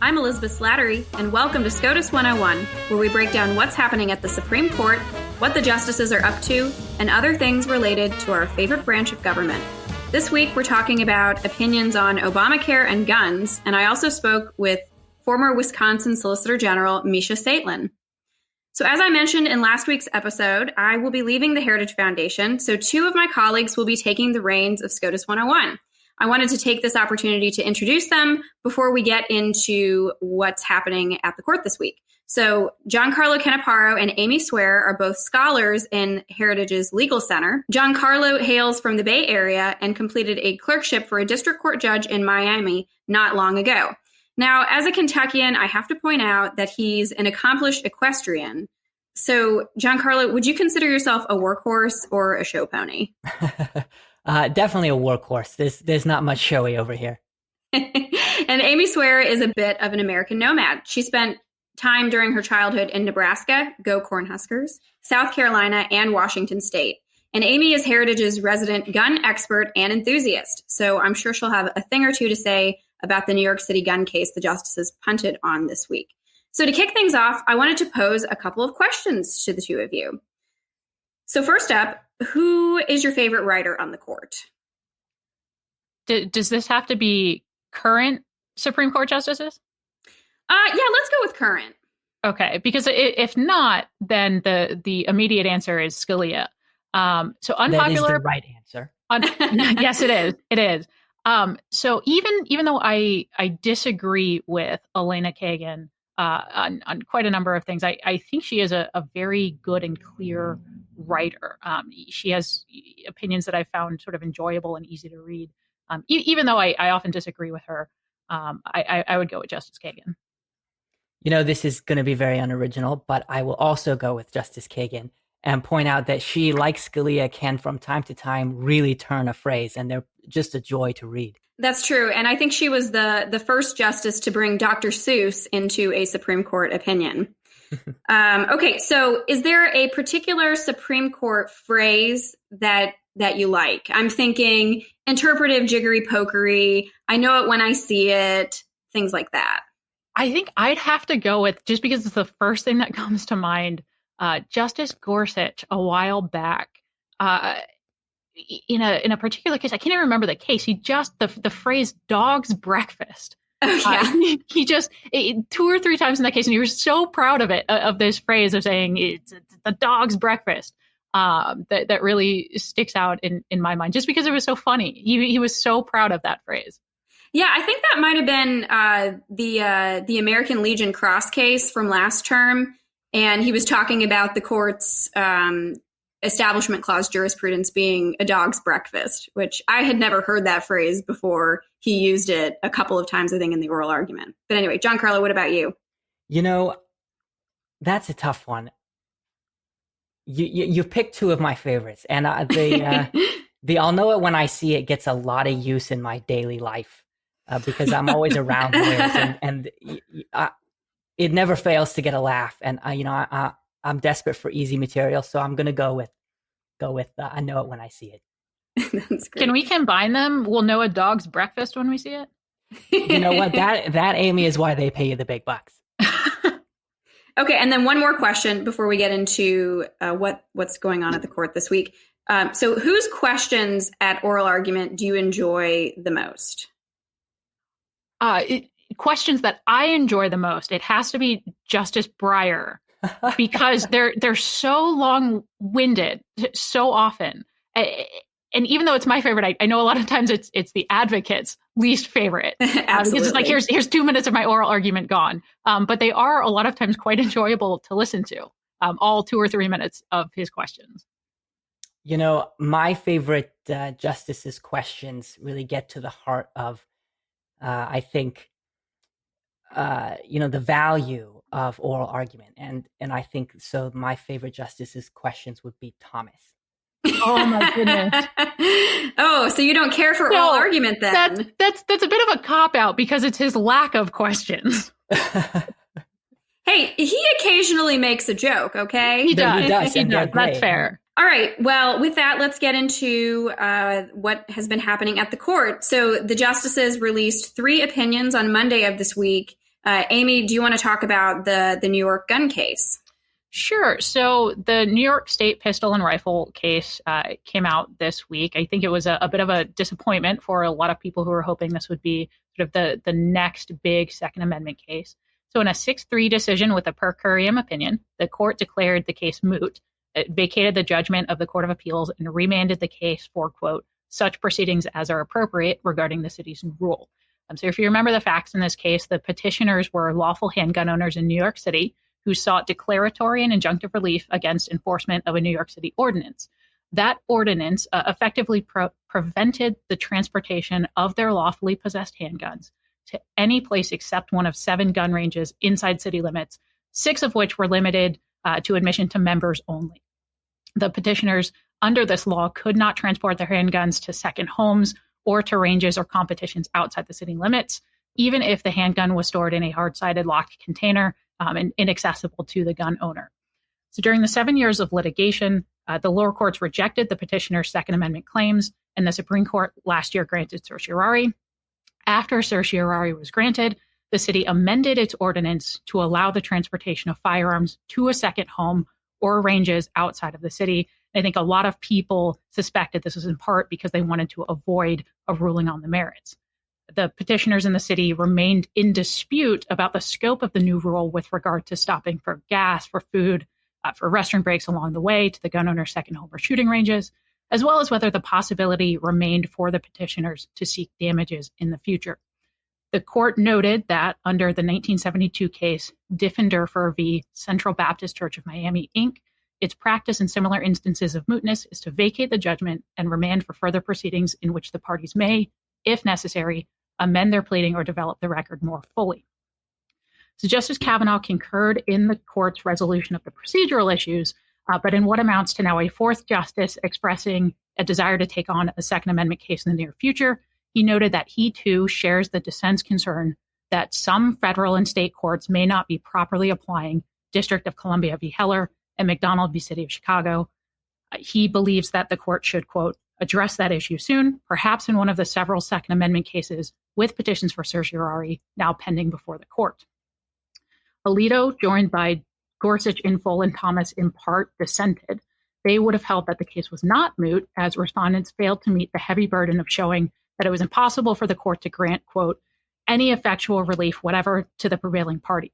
I'm Elizabeth Slattery, and welcome to SCOTUS 101, where we break down what's happening at the Supreme Court, what the justices are up to, and other things related to our favorite branch of government. This week, we're talking about opinions on Obamacare and guns, and I also spoke with former Wisconsin Solicitor General Misha Tseytlin. So as I mentioned in last week's episode, I will be leaving the Heritage Foundation, so two of my colleagues will be taking the reins of SCOTUS 101. I wanted to take this opportunity to introduce them before we get into what's happening at the court this week. So Giancarlo Canaparo and Amy Swear are both scholars in Heritage's Legal Center. Giancarlo hails from the Bay Area and completed a clerkship for a district court judge in Miami not long ago. Now, as a Kentuckian, I have to point out that he's an accomplished equestrian. So, Giancarlo, would you consider yourself a workhorse or a show pony? Definitely a workhorse. There's not much showy over here. And Amy Swear is a bit of an American nomad. She spent time during her childhood in Nebraska, go Cornhuskers, South Carolina, and Washington State. And Amy is Heritage's resident gun expert and enthusiast. So I'm sure she'll have a thing or two to say about the New York City gun case the justices punted on this week. So to kick things off, I wanted to pose a couple of questions to the two of you. So first up, who is your favorite writer on the court? Does this have to be current Supreme Court justices? Yeah, let's go with current. Okay, because if not, then the immediate answer is Scalia. So unpopular. That is the right answer. Yes, it is. It is. So even though I disagree with Elena Kagan on quite a number of things, I think she is a very good and clear writer. She has opinions that I found sort of enjoyable and easy to read. Even though I often disagree with her, I would go with Justice Kagan. You know, this is going to be very unoriginal, but I will also go with Justice Kagan and point out that she, like Scalia, can from time to time really turn a phrase, and they're just a joy to read. That's true. And I think she was the first justice to bring Dr. Seuss into a Supreme Court opinion. Okay, so is there a particular Supreme Court phrase that you like? I'm thinking interpretive jiggery-pokery, I know it when I see it, things like that. I think I'd have to go with, just because it's the first thing that comes to mind, Justice Gorsuch a while back. In a particular case, I can't even remember the case. He just the phrase "dog's breakfast." He just 2 or 3 times in that case, and he was so proud of it, of this phrase of saying it's the dog's breakfast. That really sticks out in my mind, just because it was so funny. He was so proud of that phrase. Yeah, I think that might have been the American Legion Cross case from last term, and he was talking about the court's Establishment Clause jurisprudence being a dog's breakfast, which I had never heard that phrase before. He used it a couple of times, I think, in the oral argument. But anyway, Giancarlo, what about you? You know, that's a tough one. You picked two of my favorites, and the I'll know it when I see it gets a lot of use in my daily life because I'm always around lawyers, and it never fails to get a laugh. And I'm desperate for easy material, so I'm going to go with I know it when I see it. That's great. Can we combine them? We'll know a dog's breakfast when we see it. You know what? That Amy is why they pay you the big bucks. Okay, and then one more question before we get into what's going on at the court this week. So whose questions at oral argument do you enjoy the most? Questions that I enjoy the most, it has to be Justice Breyer, because they're so long-winded so often. And even though it's my favorite, I know a lot of times it's the advocate's least favorite. Absolutely. Because it's like, here's 2 minutes of my oral argument gone. But they are a lot of times quite enjoyable to listen to, all 2 or 3 minutes of his questions. You know, my favorite justices' questions really get to the heart of, I think, the value of oral argument. And I think so my favorite justices' questions would be Thomas. Oh my goodness. Oh, so you don't care for oral argument then? That's a bit of a cop-out because it's his lack of questions. Hey, he occasionally makes a joke, okay? He does. He does. That's fair. All right. Well, with that, let's get into what has been happening at the court. So the justices released 3 opinions on Monday of this week Amy, do you want to talk about the New York gun case? Sure. So the New York State pistol and rifle case came out this week. I think it was a bit of a disappointment for a lot of people who were hoping this would be sort of the next big Second Amendment case. So in a 6-3 decision with a per curiam opinion, the court declared the case moot. It vacated the judgment of the Court of Appeals and remanded the case for, quote, such proceedings as are appropriate regarding the city's new rule. So if you remember the facts in this case, the petitioners were lawful handgun owners in New York City who sought declaratory and injunctive relief against enforcement of a New York City ordinance. That ordinance effectively prevented the transportation of their lawfully possessed handguns to any place except one of 7 gun ranges inside city limits, 6 of which were limited to admission to members only. The petitioners under this law could not transport their handguns to second homes or to ranges or competitions outside the city limits, even if the handgun was stored in a hard-sided locked container and inaccessible to the gun owner. So during the 7 years of litigation, the lower courts rejected the petitioner's Second Amendment claims, and the Supreme Court last year granted certiorari. After certiorari was granted, the city amended its ordinance to allow the transportation of firearms to a second home or ranges outside of the city. I think a lot of people suspected this was in part because they wanted to avoid a ruling on the merits. The petitioners in the city remained in dispute about the scope of the new rule with regard to stopping for gas, for food, for restroom breaks along the way to the gun owner's second home or shooting ranges, as well as whether the possibility remained for the petitioners to seek damages in the future. The court noted that under the 1972 case Diffenderfer v. Central Baptist Church of Miami, Inc., its practice in similar instances of mootness is to vacate the judgment and remand for further proceedings in which the parties may, if necessary, amend their pleading or develop the record more fully. So Justice Kavanaugh concurred in the court's resolution of the procedural issues, but in what amounts to now a fourth justice expressing a desire to take on a Second Amendment case in the near future, he noted that he too shares the dissent's concern that some federal and state courts may not be properly applying District of Columbia v. Heller and McDonald v. City of Chicago. He believes that the court should, quote, address that issue soon, perhaps in one of the several Second Amendment cases with petitions for certiorari now pending before the court. Alito, joined by Gorsuch in full and Thomas in part, dissented. They would have held that the case was not moot, as respondents failed to meet the heavy burden of showing that it was impossible for the court to grant, quote, any effectual relief, whatever, to the prevailing party.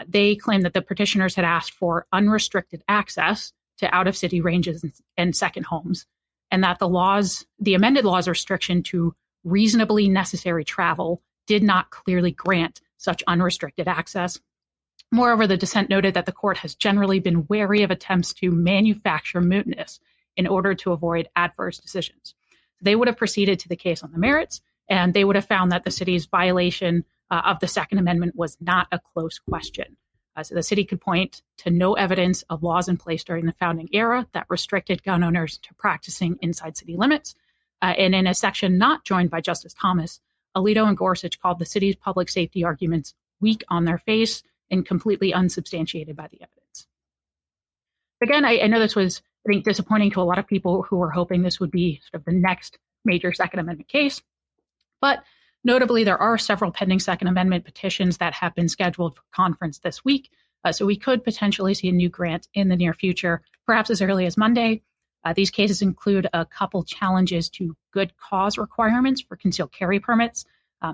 They claimed that the petitioners had asked for unrestricted access to out-of-city ranges and second homes, and that the amended law's restriction to reasonably necessary travel did not clearly grant such unrestricted access. Moreover, the dissent noted that the court has generally been wary of attempts to manufacture mootness in order to avoid adverse decisions. They would have proceeded to the case on the merits, and they would have found that the city's violation of the Second Amendment was not a close question. So the city could point to no evidence of laws in place during the founding era that restricted gun owners to practicing inside city limits. And in a section not joined by Justice Thomas, Alito and Gorsuch called the city's public safety arguments weak on their face and completely unsubstantiated by the evidence. Again, I know this was, I think, disappointing to a lot of people who were hoping this would be sort of the next major Second Amendment case. But notably, there are several pending Second Amendment petitions that have been scheduled for conference this week. So we could potentially see a new grant in the near future, perhaps as early as Monday. These cases include a couple challenges to good cause requirements for concealed carry permits,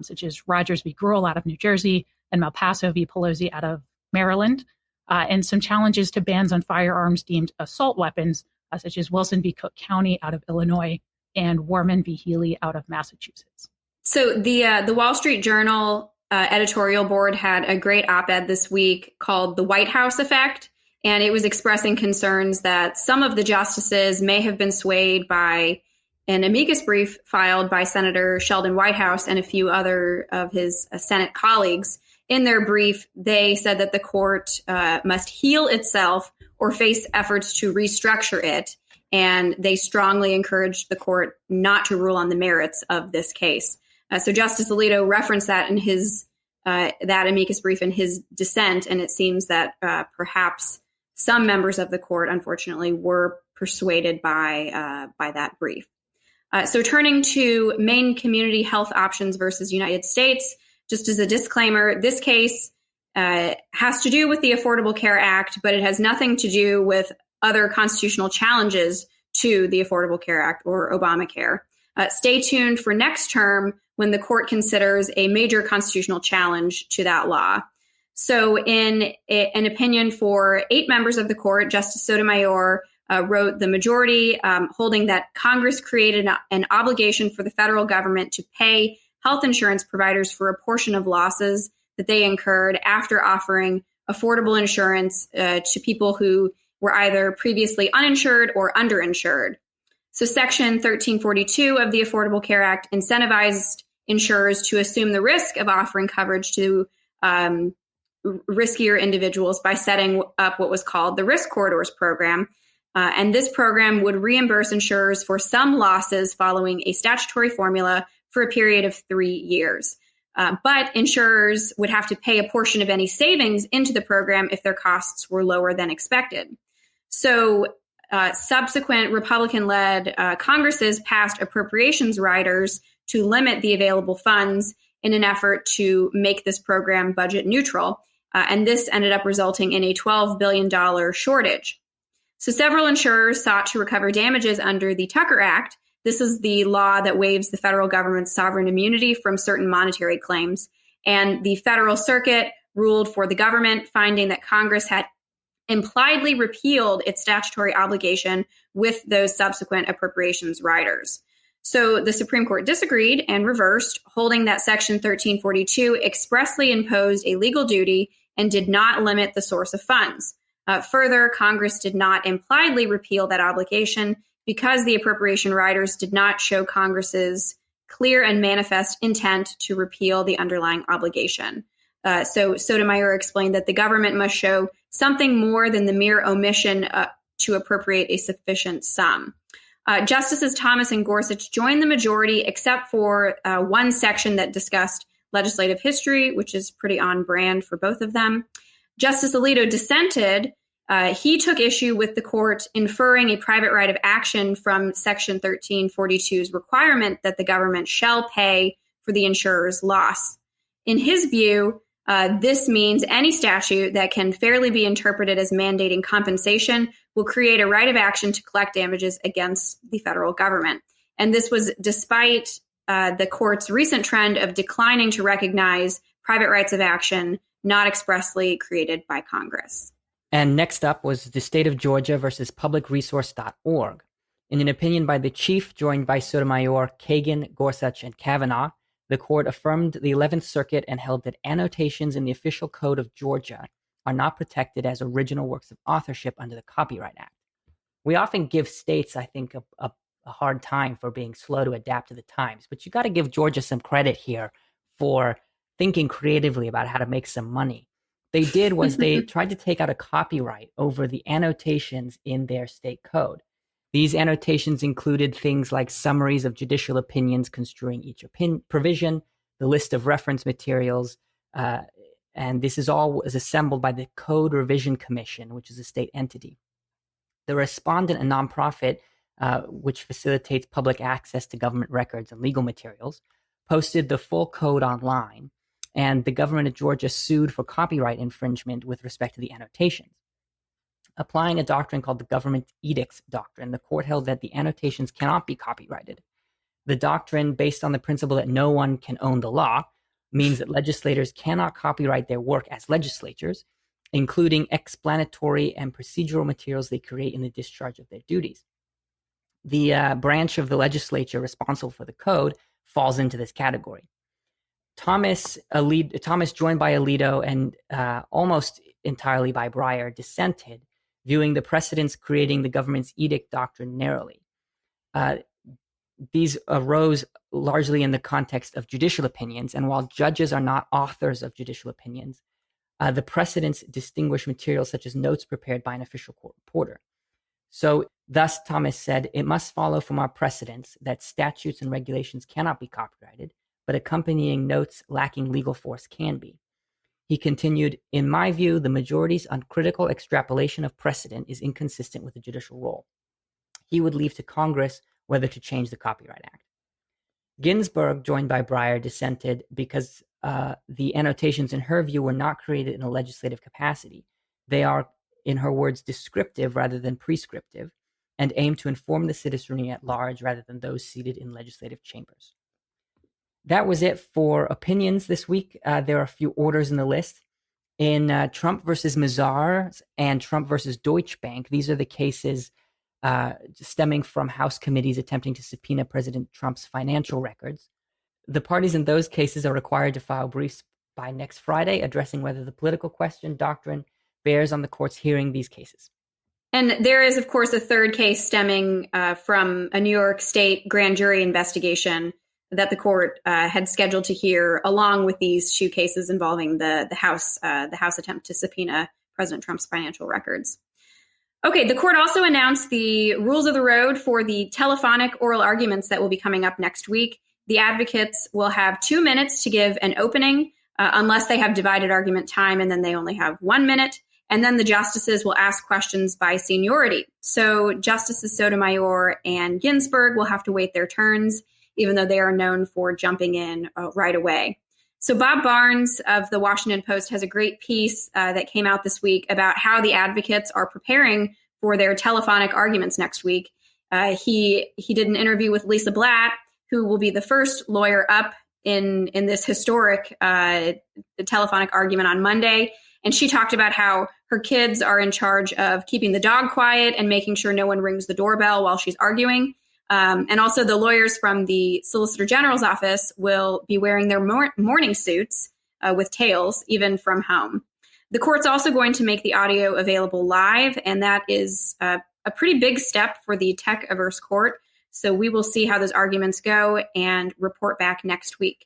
such as Rogers v. Gruhl out of New Jersey and Malpaso v. Pelosi out of Maryland, and some challenges to bans on firearms deemed assault weapons, such as Wilson v. Cook County out of Illinois and Warman v. Healy out of Massachusetts. So the Wall Street Journal editorial board had a great op-ed this week called The White House Effect, and it was expressing concerns that some of the justices may have been swayed by an amicus brief filed by Senator Sheldon Whitehouse and a few other of his Senate colleagues. In their brief, they said that the court must heal itself or face efforts to restructure it, and they strongly encouraged the court not to rule on the merits of this case. So Justice Alito referenced that in his that amicus brief in his dissent, and it seems that perhaps some members of the court, unfortunately, were persuaded by that brief. So turning to Maine Community Health Options versus United States, just as a disclaimer, this case has to do with the Affordable Care Act, but it has nothing to do with other constitutional challenges to the Affordable Care Act or Obamacare. Stay tuned for next term when the court considers a major constitutional challenge to that law. So in an opinion for 8 members of the court, Justice Sotomayor wrote the majority, holding that Congress created an obligation for the federal government to pay health insurance providers for a portion of losses that they incurred after offering affordable insurance to people who were either previously uninsured or underinsured. So Section 1342 of the Affordable Care Act incentivized insurers to assume the risk of offering coverage to riskier individuals by setting up what was called the Risk Corridors Program. And this program would reimburse insurers for some losses following a statutory formula for a period of 3 years. But insurers would have to pay a portion of any savings into the program if their costs were lower than expected. So subsequent Republican-led Congresses passed appropriations riders to limit the available funds in an effort to make this program budget neutral. And this ended up resulting in a $12 billion shortage. So several insurers sought to recover damages under the Tucker Act. This is the law that waives the federal government's sovereign immunity from certain monetary claims. And the Federal Circuit ruled for the government, finding that Congress had impliedly repealed its statutory obligation with those subsequent appropriations riders. So the Supreme Court disagreed and reversed, holding that Section 1342 expressly imposed a legal duty and did not limit the source of funds. Further, Congress did not impliedly repeal that obligation because the appropriation riders did not show Congress's clear and manifest intent to repeal the underlying obligation. So Sotomayor explained that the government must show something more than the mere omission to appropriate a sufficient sum. Justices Thomas and Gorsuch joined the majority, except for one section that discussed legislative history, which is pretty on brand for both of them. Justice Alito dissented. He took issue with the court inferring a private right of action from Section 1342's requirement that the government shall pay for the insurer's loss. In his view, this means any statute that can fairly be interpreted as mandating compensation will create a right of action to collect damages against the federal government. And this was despite the court's recent trend of declining to recognize private rights of action not expressly created by Congress. And next up was the state of Georgia versus publicresource.org. In an opinion by the chief, joined by Sotomayor, Kagan, Gorsuch, and Kavanaugh, the court affirmed the 11th Circuit and held that annotations in the official code of Georgia are not protected as original works of authorship under the Copyright Act. We often give states, I think, a hard time for being slow to adapt to the times, but you got to give Georgia some credit here for thinking creatively about how to make some money. They did was they tried to take out a copyright over the annotations in their state code. These annotations included things like summaries of judicial opinions construing each provision, the list of reference materials, and this is all was assembled by the Code Revision Commission, which is a state entity. The respondent, a nonprofit which facilitates public access to government records and legal materials, posted the full code online, and the government of Georgia sued for copyright infringement with respect to the annotations. Applying a doctrine called the Government Edicts Doctrine, the court held that the annotations cannot be copyrighted. The doctrine, based on the principle that no one can own the law, means that legislators cannot copyright their work as legislatures, including explanatory and procedural materials they create in the discharge of their duties. The branch of the legislature responsible for the code falls into this category. Thomas, joined by Alito and almost entirely by Breyer, dissented, viewing the precedents creating the government's edict doctrine narrowly. These arose largely in the context of judicial opinions, and while judges are not authors of judicial opinions, the precedents distinguish materials such as notes prepared by an official court reporter. So, thus, Thomas said, it must follow from our precedents that statutes and regulations cannot be copyrighted, but accompanying notes lacking legal force can be. He continued, in my view, the majority's uncritical extrapolation of precedent is inconsistent with the judicial role. He would leave to Congress whether to change the Copyright Act. Ginsburg, joined by Breyer, dissented because the annotations, in her view, were not created in a legislative capacity. They are, in her words, descriptive rather than prescriptive, and aim to inform the citizenry at large rather than those seated in legislative chambers. That was it for opinions this week. There are a few orders in the list. In Trump versus Mazars and Trump versus Deutsche Bank, these are the cases stemming from House committees attempting to subpoena President Trump's financial records. The parties in those cases are required to file briefs by next Friday addressing whether the political question doctrine bears on the courts hearing these cases. And there is, of course, a third case stemming from a New York State grand jury investigation that the court had scheduled to hear, along with these two cases involving the House attempt to subpoena President Trump's financial records. Okay, the court also announced the rules of the road for the telephonic oral arguments that will be coming up next week. The advocates will have 2 minutes to give an opening, unless they have divided argument time, and then they only have 1 minute. And then the justices will ask questions by seniority. So Justices Sotomayor and Ginsburg will have to wait their turns, even though they are known for jumping in right away. So Bob Barnes of the Washington Post has a great piece that came out this week about how the advocates are preparing for their telephonic arguments next week. He did an interview with Lisa Blatt, who will be the first lawyer up in this historic telephonic argument on Monday. And she talked about how her kids are in charge of keeping the dog quiet and making sure no one rings the doorbell while she's arguing. And also the lawyers from the Solicitor General's office will be wearing their morning suits with tails, even from home. The court's also going to make the audio available live, and that is a pretty big step for the tech-averse court. So we will see how those arguments go and report back next week.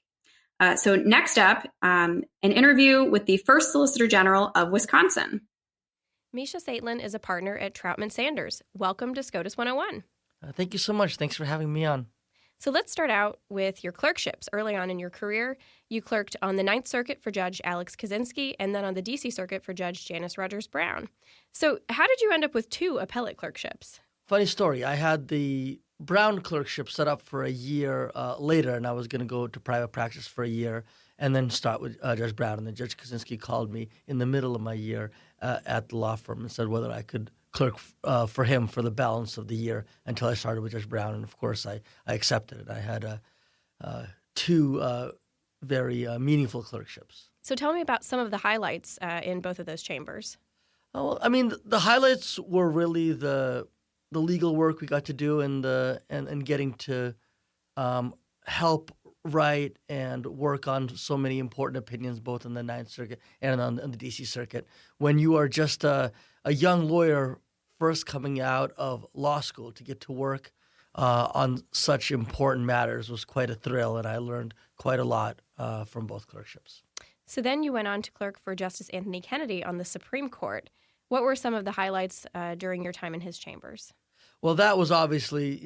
So next up, an interview with the first Solicitor General of Wisconsin. Misha Tseytlin is a partner at Troutman Sanders. Welcome to SCOTUS 101. Thank you so much. Thanks for having me on. So let's start out with your clerkships. Early on in your career, you clerked on the Ninth Circuit for Judge Alex Kaczynski and then on the D.C. Circuit for Judge Janice Rogers Brown. So how did you end up with 2 appellate clerkships? Funny story. I had the Brown clerkship set up for a year later, and I was going to go to private practice for a year and then start with Judge Brown. And then Judge Kaczynski called me in the middle of my year at the law firm and said whether I could clerk for him for the balance of the year until I started with Judge Brown. And, of course, I accepted it. I had 2 very meaningful clerkships. So tell me about some of the highlights in both of those chambers. Oh, I mean, the highlights were really the legal work we got to do and getting to help write and work on so many important opinions, both in the Ninth Circuit and on the D.C. Circuit. When you are just a young lawyer first coming out of law school, to get to work on such important matters was quite a thrill, and I learned quite a lot from both clerkships. So then you went on to clerk for Justice Anthony Kennedy on the Supreme Court. What were some of the highlights during your time in his chambers? Well, that was obviously,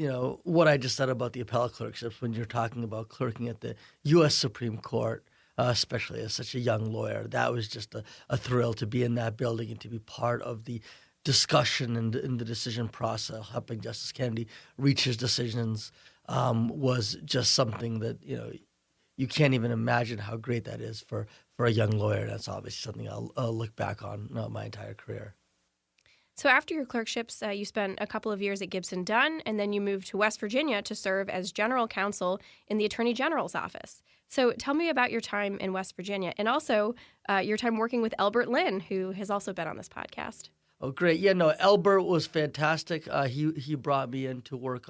what I just said about the appellate clerkships when you're talking about clerking at the U.S. Supreme Court, especially as such a young lawyer. That was just a thrill to be in that building and to be part of the discussion and in the decision process. Helping Justice Kennedy reach his decisions was just something that, you can't even imagine how great that is for a young lawyer. That's obviously something I'll look back on my entire career. So after your clerkships, you spent a couple of years at Gibson Dunn, and then you moved to West Virginia to serve as general counsel in the Attorney General's office. So tell me about your time in West Virginia and also your time working with Elbert Lynn, who has also been on this podcast. Oh, great. Yeah, no, Elbert was fantastic. He brought me in to work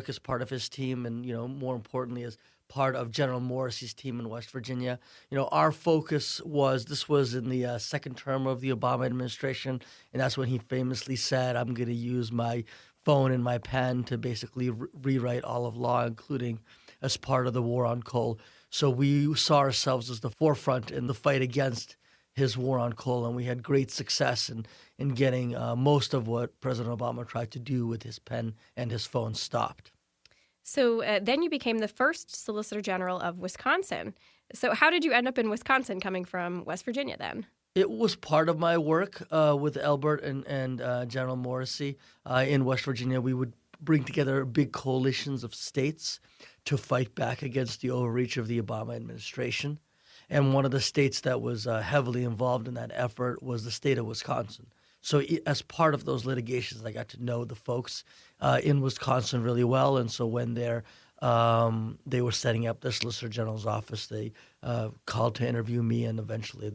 as part of his team and, more importantly, as part of General Morrissey's team in West Virginia. Our focus this was in the second term of the Obama administration, and that's when he famously said, I'm going to use my phone and my pen to basically rewrite all of law, including as part of the war on coal. So we saw ourselves as the forefront in the fight against his war on coal, and we had great success in getting most of what President Obama tried to do with his pen and his phone stopped. So then you became the first Solicitor General of Wisconsin. So how did you end up in Wisconsin coming from West Virginia then? It was part of my work with Elbert and General Morrissey in West Virginia. We would bring together big coalitions of states to fight back against the overreach of the Obama administration. And one of the states that was heavily involved in that effort was the state of Wisconsin. So as part of those litigations, I got to know the folks in Wisconsin really well. And so when they were setting up the Solicitor General's office, they called to interview me, and eventually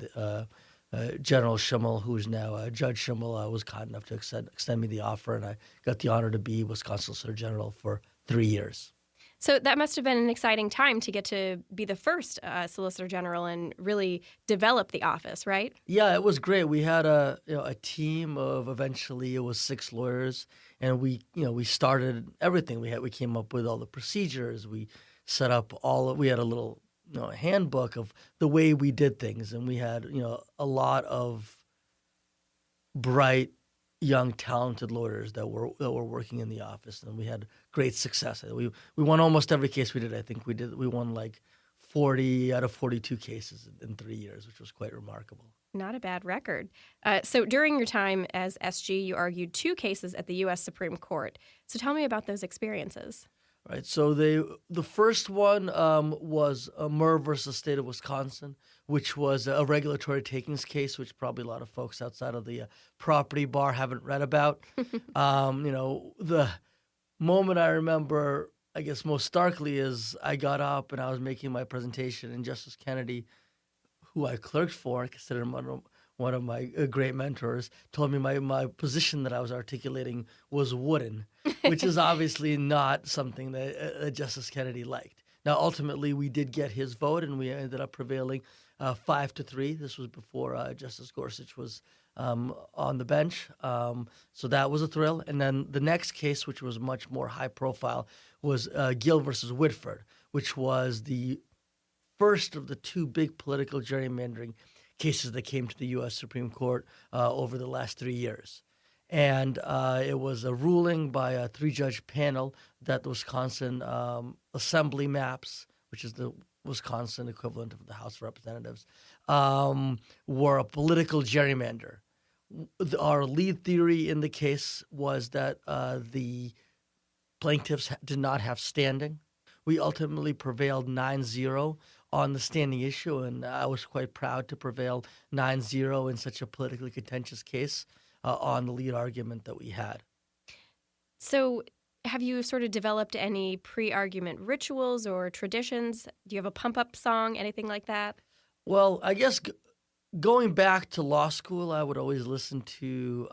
General Schimmel, who's now Judge Schimmel, was kind enough to extend me the offer, and I got the honor to be Wisconsin Solicitor General for 3 years. So that must have been an exciting time to get to be the first Solicitor General and really develop the office, right? Yeah, it was great. We had a team of, eventually it was 6 lawyers, and we started everything. We came up with all the procedures. We set up we had a little handbook of the way we did things, and we had a lot of bright, young, talented lawyers that were working in the office, and we had great success. We won almost every case we did. I think we won like 40 out of 42 cases in 3 years, which was quite remarkable. Not a bad record. So during your time as SG, you argued 2 cases at the U.S. Supreme Court. So tell me about those experiences. Right. So the first one was Murr versus State of Wisconsin, which was a regulatory takings case, which probably a lot of folks outside of the property bar haven't read about. The moment I remember, I guess, most starkly is I got up and I was making my presentation, and Justice Kennedy, who I clerked for, I consider him one of my great mentors, told me my position that I was articulating was wooden, which is obviously not something that Justice Kennedy liked. Now, ultimately, we did get his vote, and we ended up prevailing 5-3. This was before Justice Gorsuch was on the bench. So that was a thrill. And then the next case, which was much more high profile, was Gill versus Whitford, which was the first of the 2 big political gerrymandering cases that came to the U.S. Supreme Court over the last 3 years. And it was a ruling by a 3-judge panel that the Wisconsin Assembly maps, which is the Wisconsin equivalent of the House of Representatives, were a political gerrymander. Our lead theory in the case was that the plaintiffs did not have standing. We ultimately prevailed 9-0 on the standing issue, and I was quite proud to prevail 9-0 in such a politically contentious case on the lead argument that we had. So have you sort of developed any pre-argument rituals or traditions? Do you have a pump-up song, anything like that? Well, I guess going back to law school, I would always listen to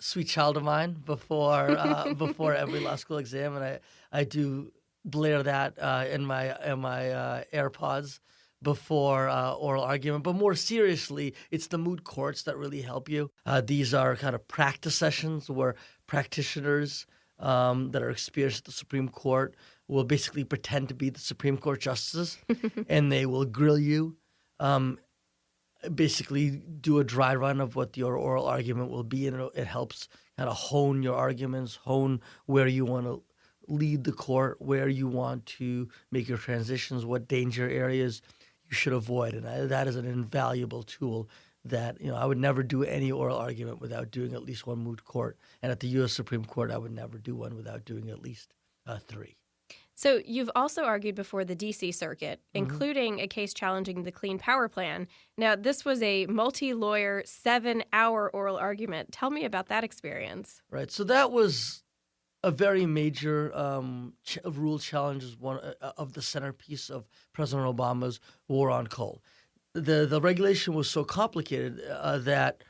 Sweet Child of Mine before every law school exam, and I do blare that in my AirPods before oral argument. But more seriously, it's the moot courts that really help you. These are kind of practice sessions where practitioners that are experienced at the Supreme Court will basically pretend to be the Supreme Court justices, and they will grill you, basically do a dry run of what your oral argument will be, and it helps kind of hone your arguments, hone where you want to lead the court, where you want to make your transitions, what danger areas you should avoid. And that is an invaluable tool that, I would never do any oral argument without doing at least one moot court. And at the U.S. Supreme Court, I would never do one without doing at least 3. So you've also argued before the D.C. Circuit, including a case challenging the Clean Power Plan. Now, this was a multi-lawyer 7-hour oral argument. Tell me about that experience. Right. So that was a very major rule challenge, is one of the centerpiece of President Obama's war on coal. The regulation was so complicated that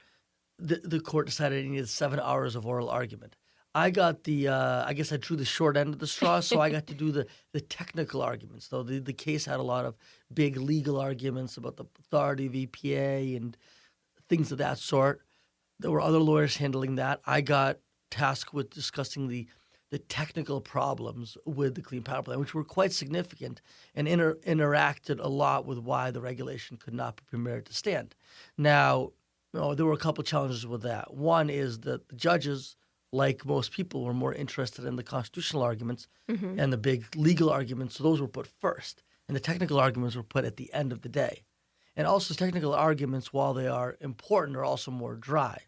the court decided it needed 7 hours of oral argument. I got I guess I drew the short end of the straw, so I got to do the technical arguments. Though the case had a lot of big legal arguments about the authority of EPA and things of that sort. There were other lawyers handling that. I got tasked with discussing the technical problems with the Clean Power Plan, which were quite significant and interacted a lot with why the regulation could not be permitted to stand. Now, there were a couple challenges with that. One is that the judges, like most people, were more interested in the constitutional arguments and the big legal arguments, so those were put first. And the technical arguments were put at the end of the day. And also technical arguments, while they are important, are also more dry.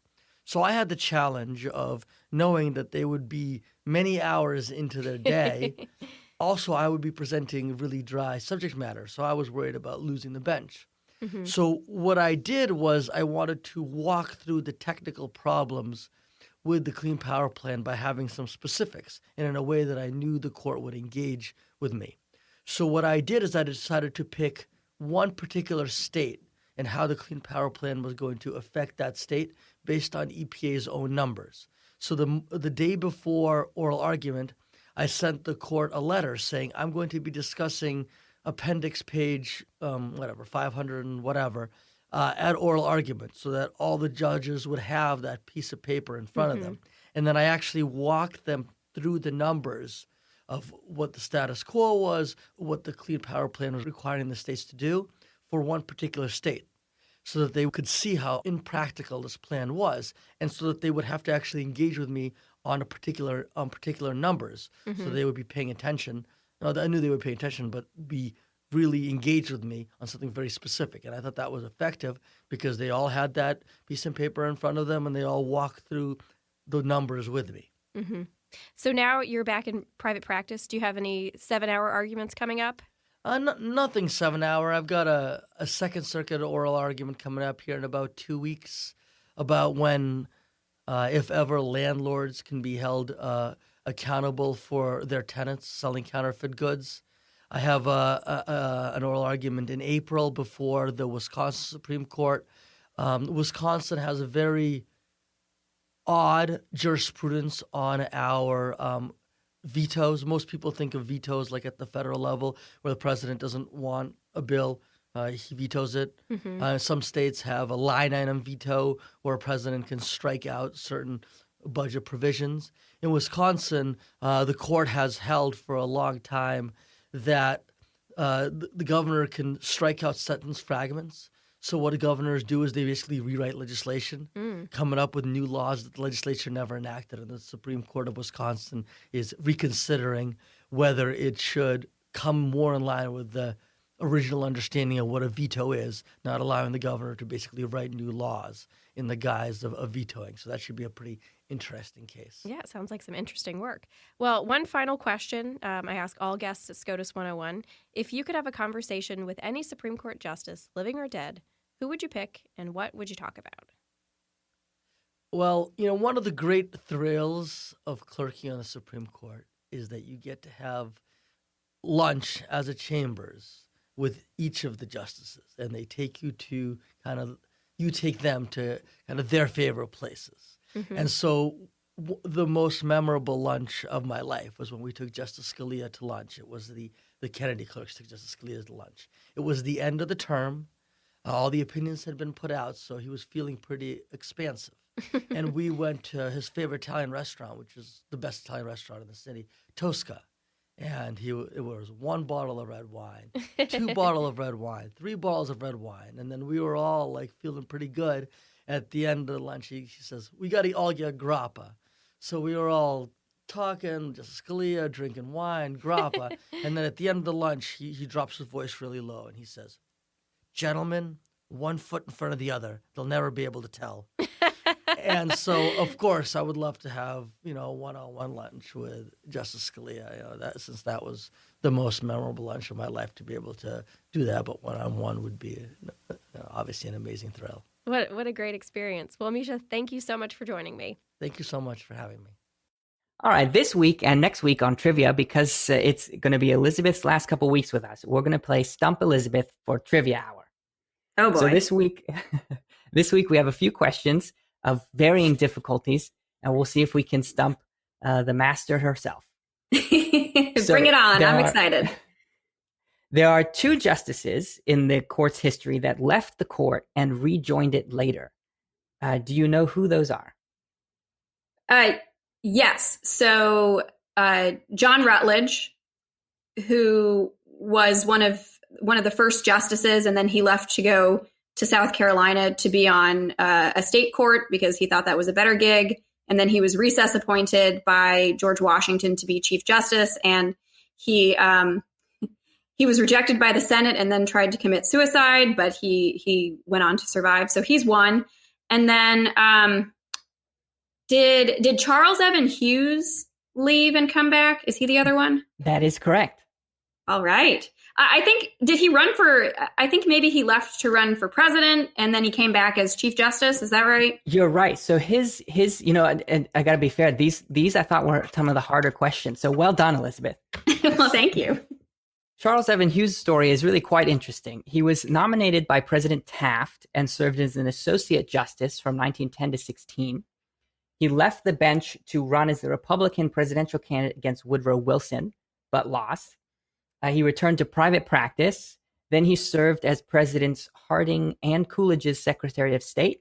So I had the challenge of knowing that they would be many hours into their day also I would be presenting really dry subject matter. So I was worried about losing the bench. Mm-hmm. So what I did was I wanted to walk through the technical problems with the Clean Power Plan by having some specifics and in a way that I knew the court would engage with me. So what I did is I decided to pick one particular state and how the Clean Power Plan was going to affect that state based on EPA's own numbers. So the day before oral argument, I sent the court a letter saying I'm going to be discussing appendix page 500 and whatever at oral argument, so that all the judges would have that piece of paper in front of them. And then I actually walked them through the numbers of what the status quo was, what the Clean Power Plan was requiring the states to do for one particular state, so that they could see how impractical this plan was, and so that they would have to actually engage with me on particular numbers, so they would be paying attention. I knew they would pay attention, but be really engaged with me on something very specific. And I thought that was effective because they all had that piece of paper in front of them and they all walked through the numbers with me. Mm-hmm. So now you're back in private practice. Do you have any 7-hour arguments coming up? Nothing 7-hour. I've got a Second Circuit oral argument coming up here in about 2 weeks about when, if ever, landlords can be held accountable for their tenants selling counterfeit goods. I have an oral argument in April before the Wisconsin Supreme Court. Wisconsin has a very odd jurisprudence on our vetoes. Most people think of vetoes like at the federal level where the president doesn't want a bill. He vetoes it. Some states have a line item veto where a president can strike out certain budget provisions. In Wisconsin, the court has held for a long time that the governor can strike out sentence fragments. So what the governors do is they basically rewrite legislation, coming up with new laws that the legislature never enacted. And the Supreme Court of Wisconsin is reconsidering whether it should come more in line with the original understanding of what a veto is, not allowing the governor to basically write new laws in the guise of vetoing. So that should be a pretty interesting case. Yeah, it sounds like some interesting work. Well, one final question I ask all guests at SCOTUS 101. If you could have a conversation with any Supreme Court justice, living or dead, who would you pick and what would you talk about? Well, one of the great thrills of clerking on the Supreme Court is that you get to have lunch as a chambers with each of the justices, and they take you to you take them to kind of their favorite places. And so the most memorable lunch of my life was when we took Justice Scalia to lunch. It was the Kennedy clerks took Justice Scalia to lunch. It was the end of the term. All the opinions had been put out, so he was feeling pretty expansive. And we went to his favorite Italian restaurant, which is the best Italian restaurant in the city, Tosca. And it was 1 bottle of red wine, 2 bottles of red wine, 3 bottles of red wine. And then we were all like feeling pretty good. At the end of the lunch, he says, we got to all get grappa. So we were all talking, Justice Scalia, drinking wine, grappa. And then at the end of the lunch, he drops his voice really low and he says, gentlemen, 1 foot in front of the other. They'll never be able to tell. And so, of course, I would love to have, one-on-one lunch with Justice Scalia. Since that was the most memorable lunch of my life, to be able to do that, but one-on-one would be obviously an amazing thrill. What a great experience. Well, Misha, thank you so much for joining me. Thank you so much for having me. All right, this week and next week on Trivia, because it's going to be Elizabeth's last couple weeks with us, we're going to play Stump Elizabeth for Trivia Hour. Oh, boy. So this week we have a few questions of varying difficulties, and we'll see if we can stump the master herself. Bring it on. I'm excited. There are 2 justices in the court's history that left the court and rejoined it later. Do you know who those are? Yes. So John Rutledge, who was one of the first justices, and then he left to go to South Carolina to be on a state court because he thought that was a better gig. And then he was recess appointed by George Washington to be Chief Justice. And he was rejected by the Senate and then tried to commit suicide, but he went on to survive. So he's one. And then did Charles Evan Hughes leave and come back? Is he the other one? That is correct. All right. I think, did he run for, I think maybe he left to run for president and then he came back as Chief Justice. Is that right? You're right. So his, and I got to be fair, these I thought were some of the harder questions. So well done, Elizabeth. Well, thank you. Charles Evan Hughes' story is really quite interesting. He was nominated by President Taft and served as an associate justice from 1910 to 16. He left the bench to run as the Republican presidential candidate against Woodrow Wilson, but lost. He returned to private practice. Then he served as Presidents Harding and Coolidge's Secretary of State,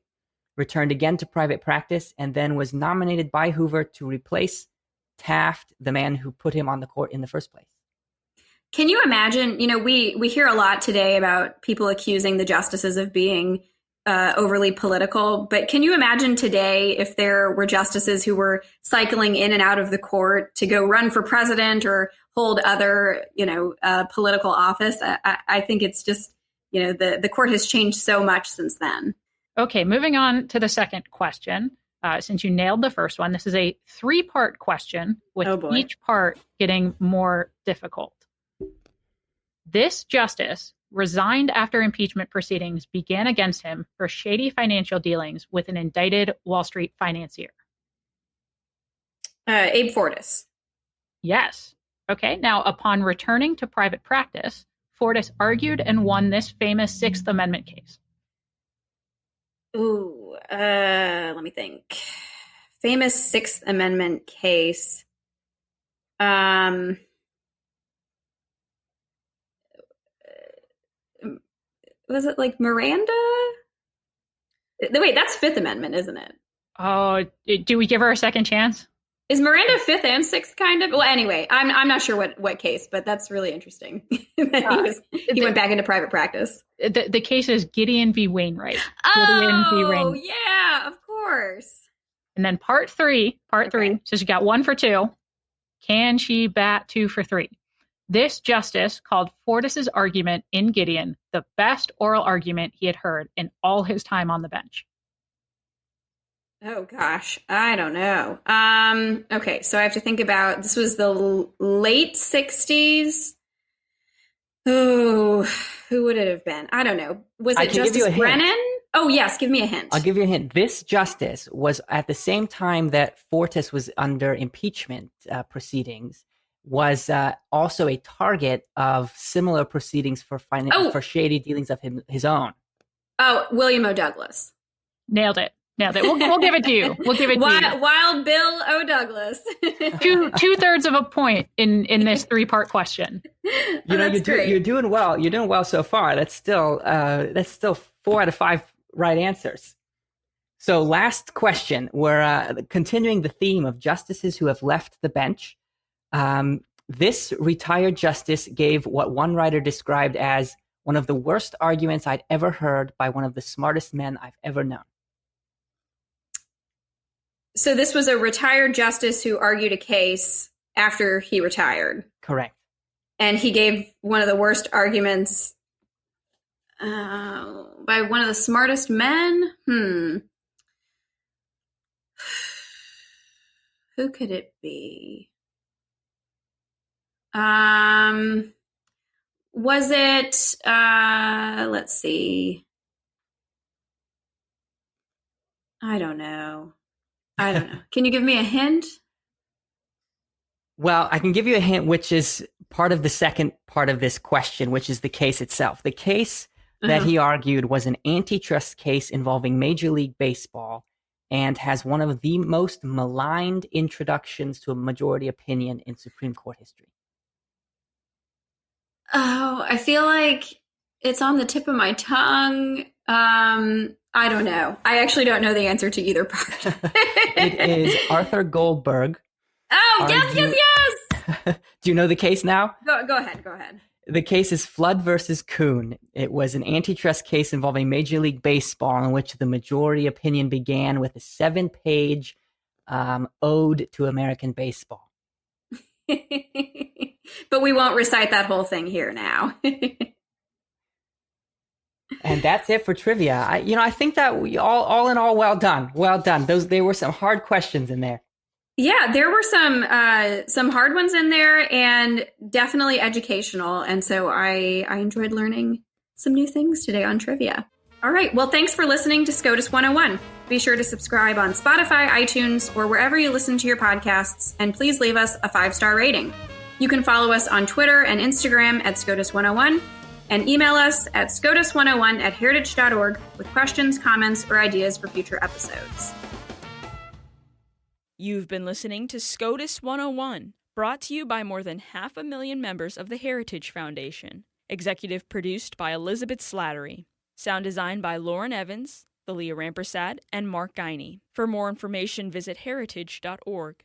returned again to private practice, and then was nominated by Hoover to replace Taft, the man who put him on the court in the first place. Can you imagine, we hear a lot today about people accusing the justices of being overly political, but can you imagine today if there were justices who were cycling in and out of the court to go run for president or hold other, political office? I think it's just, the court has changed so much since then. Okay, moving on to the second question. Since you nailed the first one, this is a 3-part question with each part getting more difficult. This justice resigned after impeachment proceedings began against him for shady financial dealings with an indicted Wall Street financier. Abe Fortas. Yes. Okay. Now, upon returning to private practice, Fortas argued and won this famous Sixth Amendment case. Ooh, let me think. Famous Sixth Amendment case. Was it like Miranda? Wait, that's Fifth Amendment, isn't it? Oh, do we give her a second chance? Is Miranda Fifth and Sixth kind of? Well, anyway, I'm not sure what case, but that's really interesting. That he went back into private practice. The case is Gideon v. Wainwright. Oh, yeah, of course. And then part three, so she got 1 for 2. Can she bat 2 for 3? This justice called Fortas's argument in Gideon the best oral argument he had heard in all his time on the bench. Oh, gosh. I don't know. Okay, so I have to think about, this was the late 60s. Oh, who would it have been? I don't know. Was it Justice Brennan? Oh, yes. Give me a hint. I'll give you a hint. This justice was at the same time that Fortas was under impeachment proceedings, was also a target of similar proceedings for shady dealings of his own. Oh, William O. Douglas. Nailed it. We'll give it to you. We'll give it to you. Wild Bill O. Douglas. 2/3 of a point in this 3-part question. You're doing well. You're doing well so far. That's still 4 out of 5 right answers. So last question. We're continuing the theme of justices who have left the bench. This retired justice gave what one writer described as one of the worst arguments I'd ever heard by one of the smartest men I've ever known. So this was a retired justice who argued a case after he retired. Correct. And he gave one of the worst arguments by one of the smartest men? Who could it be? Was it, let's see. I don't know. Can you give me a hint? Well, I can give you a hint, which is part of the second part of this question, which is the case itself. The case that he argued was an antitrust case involving Major League Baseball and has one of the most maligned introductions to a majority opinion in Supreme Court history. Oh, I feel like it's on the tip of my tongue. I don't know. I actually don't know the answer to either part. It is Arthur Goldberg. Oh, yes. Do you know the case now? Go ahead. The case is Flood versus Kuhn. It was an antitrust case involving Major League Baseball in which the majority opinion began with a 7-page ode to American baseball. But we won't recite that whole thing here now. And that's it for trivia. I think that we all in all, well done. There were some hard questions in there. Yeah, there were some hard ones in there and definitely educational. And so I enjoyed learning some new things today on trivia. All right. Well, thanks for listening to SCOTUS 101. Be sure to subscribe on Spotify, iTunes, or wherever you listen to your podcasts, and please leave us a 5-star rating. You can follow us on Twitter and Instagram at SCOTUS 101 and email us at scotus101@heritage.org with questions, comments, or ideas for future episodes. You've been listening to SCOTUS 101, brought to you by more than 500,000 members of the Heritage Foundation. Executive produced by Elizabeth Slattery. Sound design by Lauren Evans, Thalia Rampersad, and Mark Guiney. For more information, visit heritage.org.